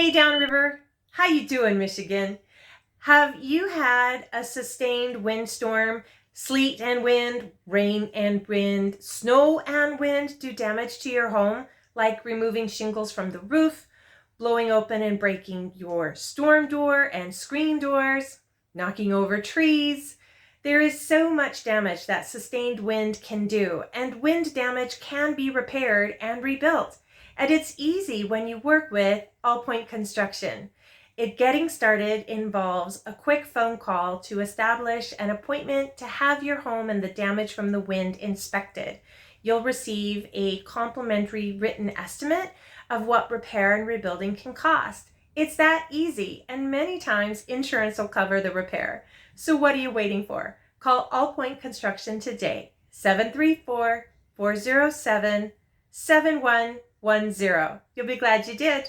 Hey Downriver, how you doing, Michigan? Have you had a sustained windstorm, sleet and wind, rain and wind, snow and wind do damage to your home, like removing shingles from the roof, blowing open and breaking your storm door and screen doors, knocking over trees? There is so much damage that sustained wind can do, and wind damage can be repaired and rebuilt. And it's easy when you work with Allpoint Construction. Getting started involves a quick phone call to establish an appointment to have your home and the damage from the wind inspected. You'll receive a complimentary written estimate of what repair and rebuilding can cost. It's that easy, and many times insurance will cover the repair. So what are you waiting for? Call Allpoint Construction today, 734-407-7110. You'll be glad you did.